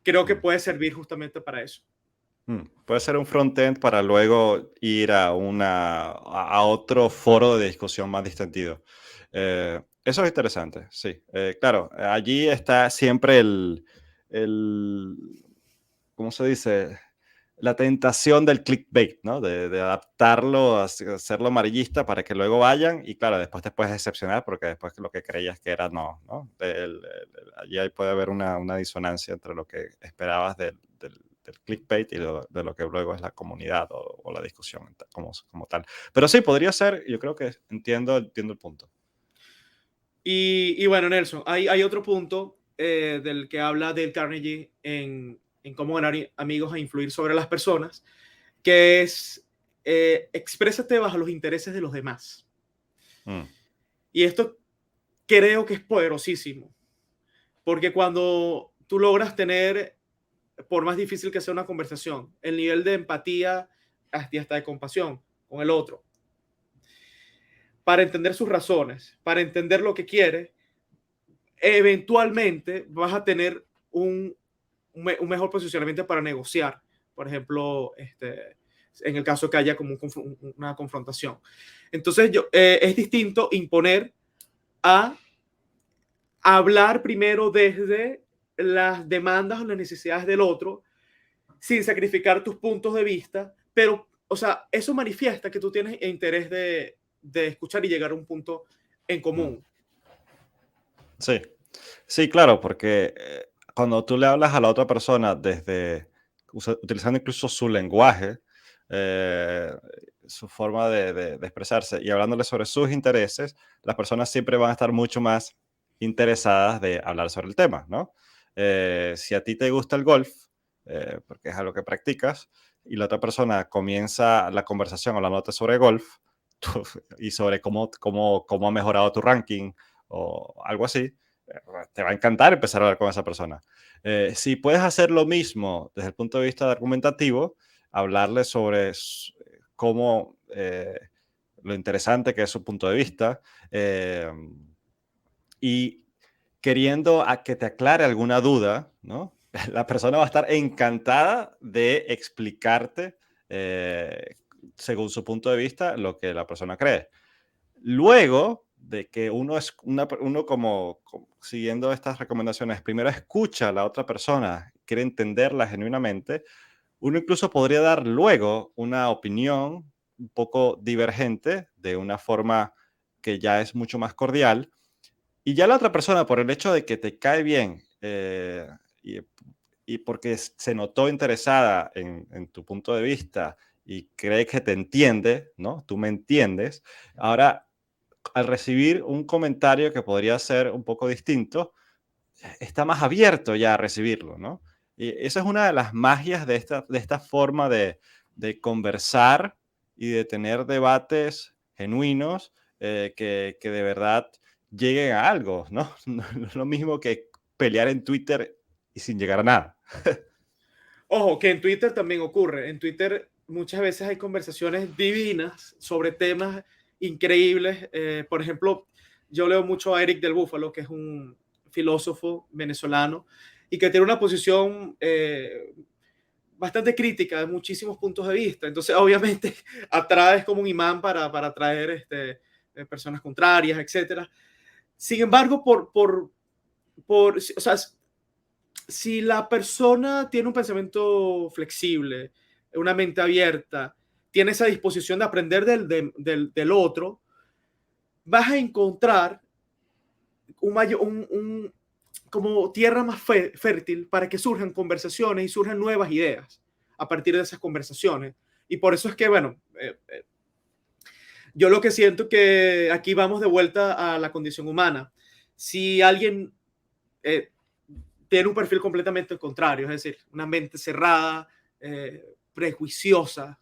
creo que Mm. puede servir justamente para eso. Puede ser un frontend para luego ir a otro foro de discusión más distendido. Eso es interesante, sí. Claro, allí está siempre el, ¿cómo se dice? La tentación del clickbait, ¿no? De adaptarlo, hacerlo amarillista para que luego vayan y claro, después te puedes decepcionar porque después lo que creías que era no, ¿no? Allí ahí puede haber una disonancia entre lo que esperabas del clickbait y de lo que luego es la comunidad o la discusión como tal. Pero sí, podría ser, yo creo que entiendo el punto. Y bueno, Nelson, hay otro punto del que habla Dale Carnegie en cómo ganar amigos e influir sobre las personas, que es exprésate bajo los intereses de los demás. Mm, Y esto creo que es poderosísimo, porque cuando tú logras tener, por más difícil que sea una conversación, el nivel de empatía hasta de compasión con el otro, para entender sus razones, para entender lo que quiere, eventualmente vas a tener un mejor posicionamiento para negociar. Por ejemplo, en el caso que haya como una confrontación. Entonces, es distinto imponer a hablar primero desde las demandas o las necesidades del otro, sin sacrificar tus puntos de vista, pero, o sea, eso manifiesta que tú tienes interés de escuchar y llegar a un punto en mm. común. Sí, sí, claro, porque cuando tú le hablas a la otra persona utilizando incluso su lenguaje, eh, su forma de expresarse y hablándole sobre sus intereses, las personas siempre van a estar mucho más interesadas de hablar sobre el tema, ¿no? Si a ti te gusta el golf, porque es algo que practicas, y la otra persona comienza la conversación hablándote sobre golf y sobre cómo ha mejorado tu ranking o algo así, te va a encantar empezar a hablar con esa persona. Si puedes hacer lo mismo desde el punto de vista argumentativo, hablarle sobre cómo lo interesante que es su punto de vista eh, y queriendo a que te aclare alguna duda, ¿no? La persona va a estar encantada de explicarte según su punto de vista lo que la persona cree. Luego de que uno como siguiendo estas recomendaciones, primero escucha a la otra persona, quiere entenderla genuinamente, uno incluso podría dar luego una opinión un poco divergente, de una forma que ya es mucho más cordial, y ya la otra persona, por el hecho de que te cae bien y, y porque se notó interesada en tu punto de vista y cree que te entiende, ¿no? Tú me entiendes. Ahora, al recibir un comentario que podría ser un poco distinto, está más abierto ya a recibirlo, ¿no? Y esa es una de las magias de esta forma de conversar y de tener debates genuinos que de verdad lleguen a algo, ¿no? No es lo mismo que pelear en Twitter y sin llegar a nada. Ojo, que en Twitter también ocurre. En Twitter muchas veces hay conversaciones divinas sobre temas increíbles. Por ejemplo, yo leo mucho a Eric del Búfalo, que es un filósofo venezolano y que tiene una posición bastante crítica de muchísimos puntos de vista. Entonces, obviamente, atraes como un imán para atraer personas contrarias, etcétera. Sin embargo, o sea, si la persona tiene un pensamiento flexible, una mente abierta, tiene esa disposición de aprender del otro, vas a encontrar como tierra más fértil para que surjan conversaciones y surjan nuevas ideas a partir de esas conversaciones. Y por eso es que, bueno, yo lo que siento que aquí vamos de vuelta a la condición humana. Si alguien eh, tiene un perfil completamente contrario, es decir, una mente cerrada, prejuiciosa,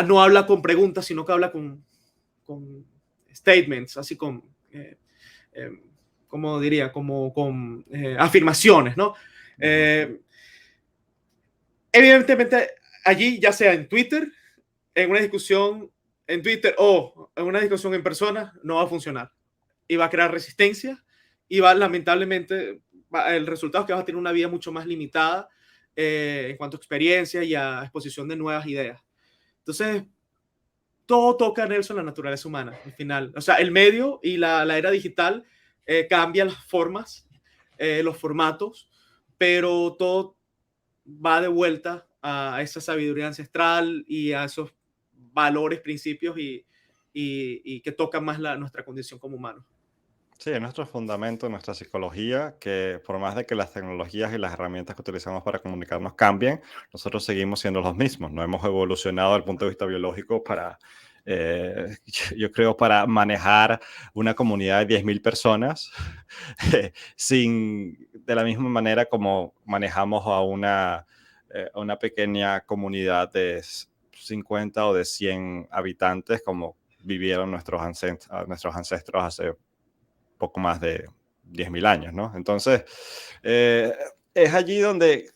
no habla con preguntas, sino que habla con statements, así eh, como diría, como con afirmaciones, ¿no? Evidentemente, allí, ya sea en Twitter, en una discusión en Twitter o en una discusión en persona, no va a funcionar. Y va a crear resistencia y lamentablemente, el resultado es que vas a tener una vida mucho más limitada en cuanto a experiencia y a exposición de nuevas ideas. Entonces, todo toca, Nelson, la naturaleza humana, al final. O sea, el medio y la era digital cambian las formas, los formatos, pero todo va de vuelta a esa sabiduría ancestral y a esos valores, principios y que tocan más nuestra condición como humanos. Sí, es nuestro fundamento, nuestra psicología, que por más de que las tecnologías y las herramientas que utilizamos para comunicarnos cambien, nosotros seguimos siendo los mismos. No hemos evolucionado desde el punto de vista biológico para, yo creo, para manejar una comunidad de 10.000 personas de la misma manera como manejamos a una pequeña comunidad de 50 o de 100 habitantes, como vivieron nuestros ancestros hace poco más de 10.000 años, ¿no? Entonces, eh, es allí donde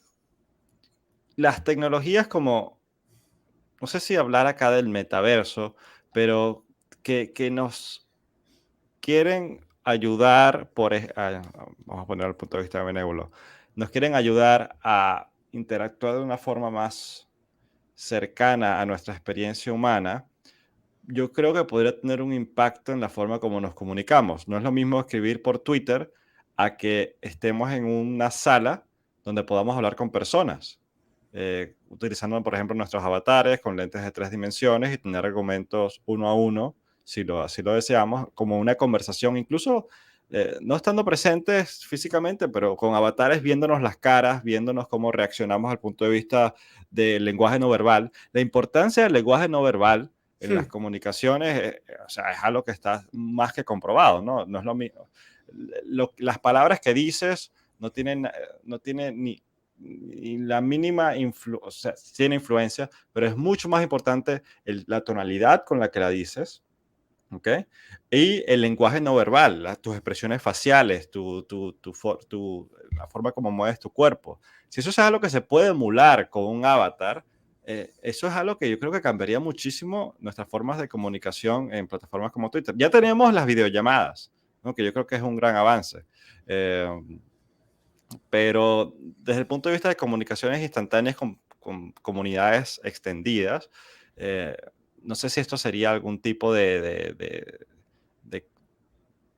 las tecnologías como, no sé si hablar acá del metaverso, pero que nos quieren ayudar, vamos a poner el punto de vista benévolo, nos quieren ayudar a interactuar de una forma más cercana a nuestra experiencia humana. Yo creo que podría tener un impacto en la forma como nos comunicamos. No es lo mismo escribir por Twitter a que estemos en una sala donde podamos hablar con personas, utilizando, por ejemplo, nuestros avatares con lentes de 3 dimensiones y tener argumentos uno a uno, si lo deseamos, como una conversación, incluso no estando presentes físicamente, pero con avatares viéndonos las caras, viéndonos cómo reaccionamos al punto de vista del lenguaje no verbal. La importancia del lenguaje no verbal en las comunicaciones, o sea, es algo que está más que comprobado, ¿no? No es lo mismo. Las palabras que dices no tienen ni la mínima influencia, o sea, tiene influencia, pero es mucho más importante la tonalidad con la que la dices, ¿ok? Y el lenguaje no verbal, tus expresiones faciales, la forma como mueves tu cuerpo. Si eso es algo que se puede emular con un avatar, eso es algo que yo creo que cambiaría muchísimo nuestras formas de comunicación en plataformas como Twitter. Ya tenemos las videollamadas, ¿no? Que yo creo que es un gran avance. Eh, pero desde el punto de vista de comunicaciones instantáneas con comunidades extendidas, eh, no sé si esto sería algún tipo de-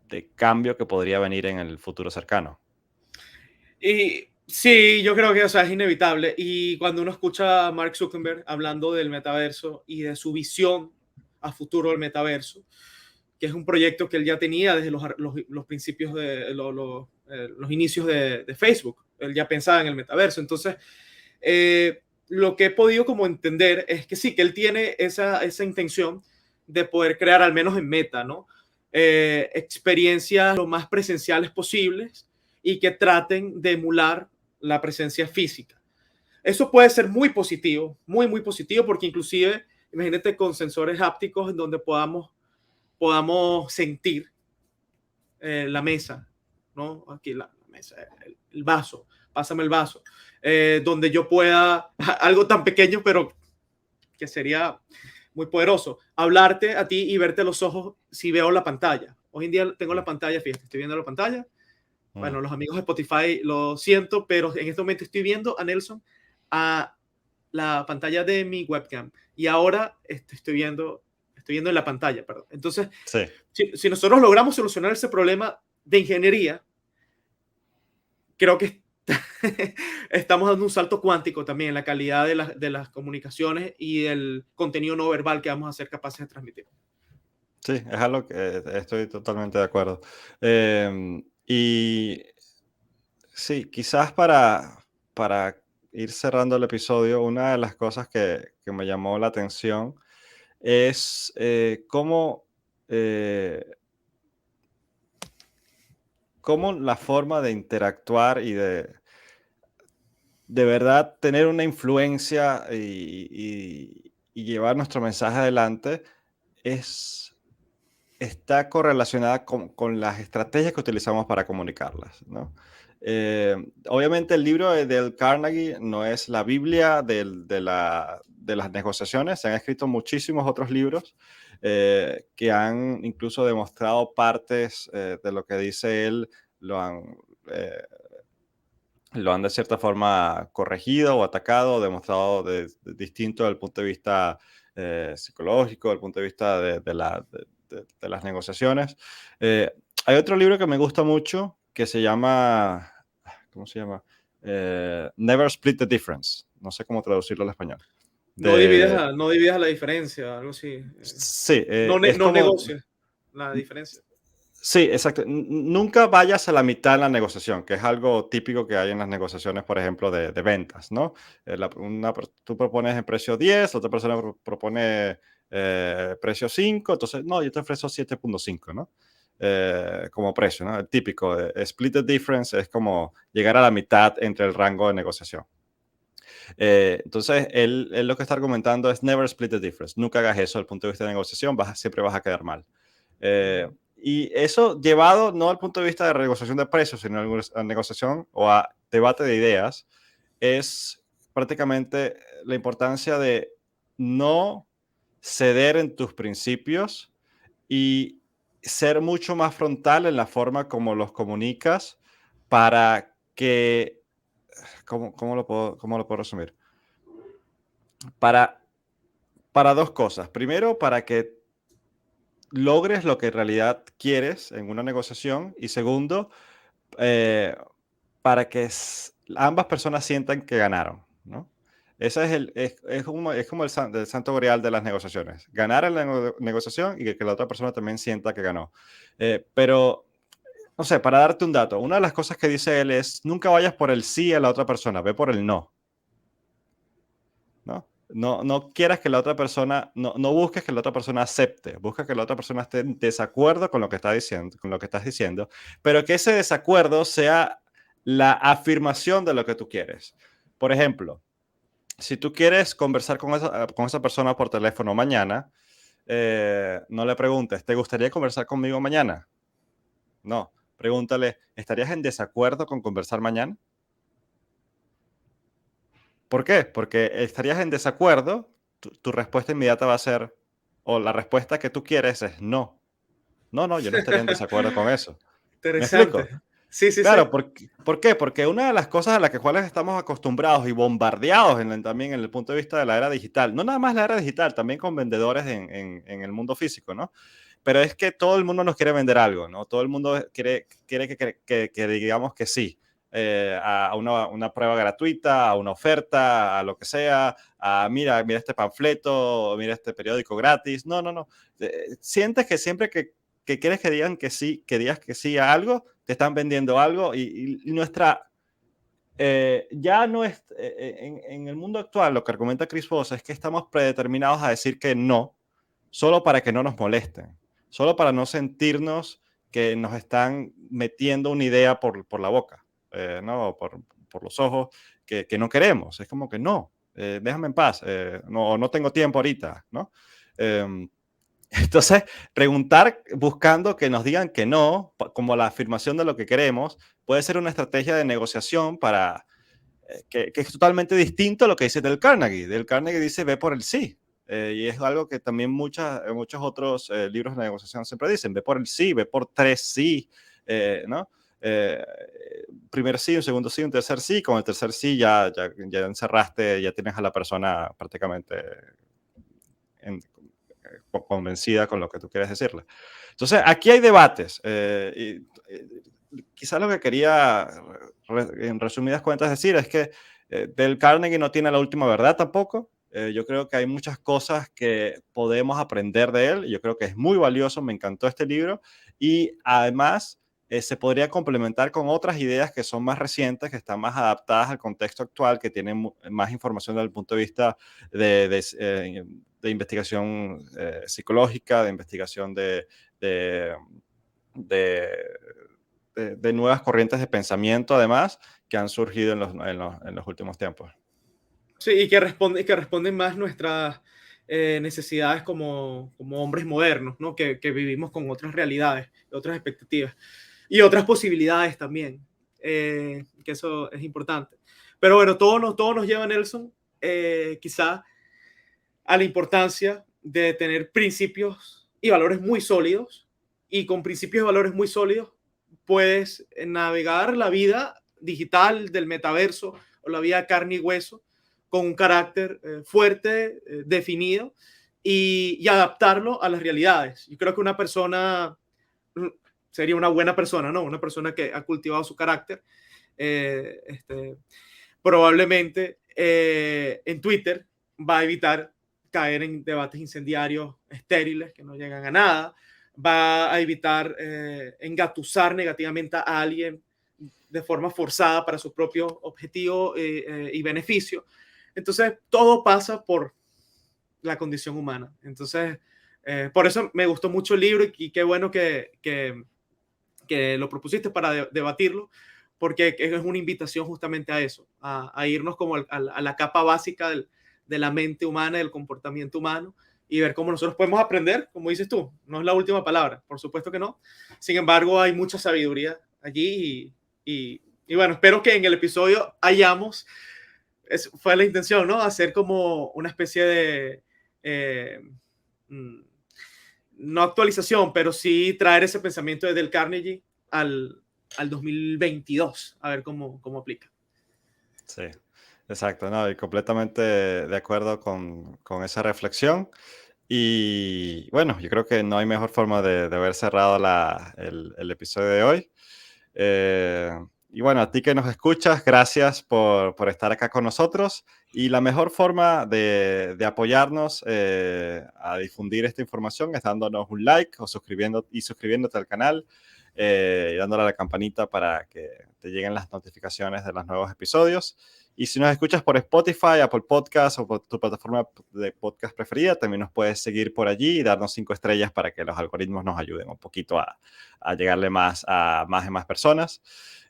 de cambio que podría venir en el futuro cercano. Y sí, yo creo que, o sea, es inevitable. Y cuando uno escucha a Mark Zuckerberg hablando del metaverso y de su visión a futuro del metaverso, que es un proyecto que él ya tenía desde los principios los inicios de Facebook. Él ya pensaba en el metaverso. Entonces, lo que he podido como entender es que sí, que él tiene esa intención de poder crear, al menos en Meta, ¿no? Experiencias lo más presenciales posibles y que traten de emular la presencia física. Eso puede ser muy positivo, muy, muy positivo, porque inclusive, imagínate con sensores hápticos en donde podamos sentir la mesa, ¿no? Aquí la mesa, el vaso, pásame el vaso. donde yo pueda, algo tan pequeño, pero que sería muy poderoso, hablarte a ti y verte a los ojos si veo la pantalla. Hoy en día tengo la pantalla, fíjate, estoy viendo la pantalla. Mm. Bueno, los amigos de Spotify lo siento, pero en este momento estoy viendo a Nelson a la pantalla de mi webcam y ahora estoy viendo en la pantalla, perdón. Entonces, Sí. si nosotros logramos solucionar ese problema de ingeniería, creo que estamos dando un salto cuántico también en la calidad de las comunicaciones y el contenido no verbal que vamos a ser capaces de transmitir. Sí, es algo que estoy totalmente de acuerdo. Y sí, quizás para ir cerrando el episodio, una de las cosas que me llamó la atención es eh, cómo la forma de interactuar y de verdad tener una influencia y llevar nuestro mensaje adelante está correlacionada con las estrategias que utilizamos para comunicarlas, ¿no? Obviamente el libro de Dale Carnegie no es la Biblia de las negociaciones. Se han escrito muchísimos otros libros que han incluso demostrado partes de lo que dice él, lo han, eh, lo han de cierta forma corregido o atacado, o demostrado distinto desde el punto de vista psicológico, desde el punto de vista de las negociaciones. Eh, Hay otro libro que me gusta mucho que se llama, ¿cómo se llama? Never Split the Difference. No sé cómo traducirlo al español. No dividas la diferencia, algo así. Sí, es No como. negocies la diferencia. Sí, exacto. Nunca vayas a la mitad en la negociación, que es algo típico que hay en las negociaciones, por ejemplo, de ventas, ¿no? Tú propones el precio 10, otra persona propone precio 5, entonces, no, yo te ofrezco 7.5, ¿no? Como precio, ¿no? El típico, split the difference es como llegar a la mitad entre el rango de negociación. Entonces, él lo que está argumentando es never split the difference. Nunca hagas eso desde el punto de vista de negociación, siempre vas a quedar mal. Y eso llevado no al punto de vista de renegociación de precios, sino a negociación o a debate de ideas, es prácticamente la importancia de no ceder en tus principios y ser mucho más frontal en la forma como los comunicas para que, cómo lo puedo resumir? Para, para dos cosas. Primero, para que logres lo que en realidad quieres en una negociación y segundo, eh, para que ambas personas sientan que ganaron, ¿no? Ese es como el santo grial de las negociaciones. Ganar en la negociación y que la otra persona también sienta que ganó. Pero, no sé, para darte un dato, una de las cosas que dice él es, nunca vayas por el sí a la otra persona, ve por el no. ¿No? No quieras que la otra persona, no busques que la otra persona acepte, busca que la otra persona esté en desacuerdo con lo que está diciendo, con lo que estás diciendo, pero que ese desacuerdo sea la afirmación de lo que tú quieres. Por ejemplo, si tú quieres conversar con esa persona por teléfono mañana, no le preguntes, ¿te gustaría conversar conmigo mañana? No, pregúntale, ¿estarías en desacuerdo con conversar mañana? ¿Por qué? Porque estarías en desacuerdo, tu respuesta inmediata va a ser, o la respuesta que tú quieres es no. No, no, yo no estaría en desacuerdo con eso. ¿Me explico? Interesante. Sí, sí, sí. Claro, ¿por qué? Porque una de las cosas a las cuales estamos acostumbrados y bombardeados también en el punto de vista de la era digital, no nada más la era digital, también con vendedores en el mundo físico, ¿no? Pero es que todo el mundo nos quiere vender algo, ¿no? Todo el mundo quiere que digamos que sí, a una prueba gratuita, a una oferta, a lo que sea, a mira este panfleto, mira este periódico gratis. No, no, no. Sientes que siempre que quieres que digan que sí, que digas que sí a algo, te están vendiendo algo y nuestra... ya no es, en el mundo actual, lo que argumenta Chris Voss es que estamos predeterminados a decir que no, solo para que no nos molesten, solo para no sentirnos que nos están metiendo una idea por la boca, ¿no? Por los ojos, que no queremos. Es como que no, déjame en paz, no tengo tiempo ahorita, ¿no? Entonces, preguntar buscando que nos digan que no, como la afirmación de lo que queremos, puede ser una estrategia de negociación para que es totalmente distinto a lo que dice Dale Carnegie. Dale Carnegie dice ve por el sí. Y es algo que también muchos otros libros de negociación siempre dicen, ve por el sí, ve por 3 sí, ¿no? Primer sí, un segundo sí, un tercer sí, con el tercer sí ya encerraste, ya tienes a la persona prácticamente convencida con lo que tú quieres decirle. Entonces, aquí hay debates. Quizás lo que quería, en resumidas cuentas, decir es que Dale Carnegie no tiene la última verdad tampoco. Yo creo que hay muchas cosas que podemos aprender de él. Yo creo que es muy valioso, me encantó este libro. Y además se podría complementar con otras ideas que son más recientes, que están más adaptadas al contexto actual, que tienen más información desde el punto de vista de investigación psicológica, de investigación de nuevas corrientes de pensamiento, además, que han surgido en los últimos tiempos. Sí, y que responden más nuestras necesidades como hombres modernos, ¿no? Que vivimos con otras realidades, otras expectativas y otras posibilidades también, que eso es importante. Pero bueno, todo nos lleva, Nelson, quizá a la importancia de tener principios y valores muy sólidos, y con principios y valores muy sólidos puedes navegar la vida digital del metaverso o la vida carne y hueso con un carácter fuerte, definido, y adaptarlo a las realidades. Yo creo que una persona sería una buena persona, ¿no? Una persona que ha cultivado su carácter, probablemente en Twitter va a evitar caer en debates incendiarios estériles que no llegan a nada, va a evitar engatusar negativamente a alguien de forma forzada para su propio objetivo y beneficio. Entonces, todo pasa por la condición humana. Entonces, por eso me gustó mucho el libro y qué bueno que lo propusiste para debatirlo, porque es una invitación justamente a eso, a irnos como a la capa básica de la mente humana, del comportamiento humano, y ver cómo nosotros podemos aprender, como dices tú. No es la última palabra, por supuesto que no. Sin embargo, hay mucha sabiduría allí y bueno, espero que en el episodio fue la intención, ¿no? Hacer como una especie de, no actualización, pero sí traer ese pensamiento de Dale Carnegie al 2022, a ver cómo aplica. Sí, exacto, ¿no? Y completamente de acuerdo con esa reflexión. Y bueno, yo creo que no hay mejor forma de haber cerrado el episodio de hoy. Y bueno, a ti que nos escuchas, gracias por estar acá con nosotros. Y la mejor forma de apoyarnos a difundir esta información es dándonos un like o suscribiéndote al canal y dándole a la campanita para que te lleguen las notificaciones de los nuevos episodios. Y si nos escuchas por Spotify, Apple Podcasts o por tu plataforma de podcast preferida, también nos puedes seguir por allí y darnos 5 estrellas para que los algoritmos nos ayuden un poquito a llegarle a más y más personas.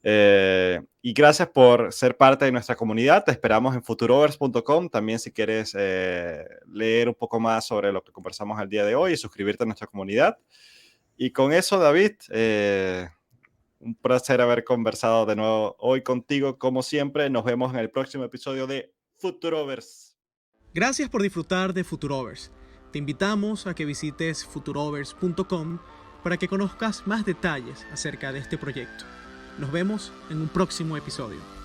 Y gracias por ser parte de nuestra comunidad. Te esperamos en futurovers.com. También si quieres leer un poco más sobre lo que conversamos el día de hoy y suscribirte a nuestra comunidad. Y con eso, David, un placer haber conversado de nuevo hoy contigo, como siempre. Nos vemos en el próximo episodio de Futurovers. Gracias por disfrutar de Futurovers. Te invitamos a que visites futurovers.com para que conozcas más detalles acerca de este proyecto. Nos vemos en un próximo episodio.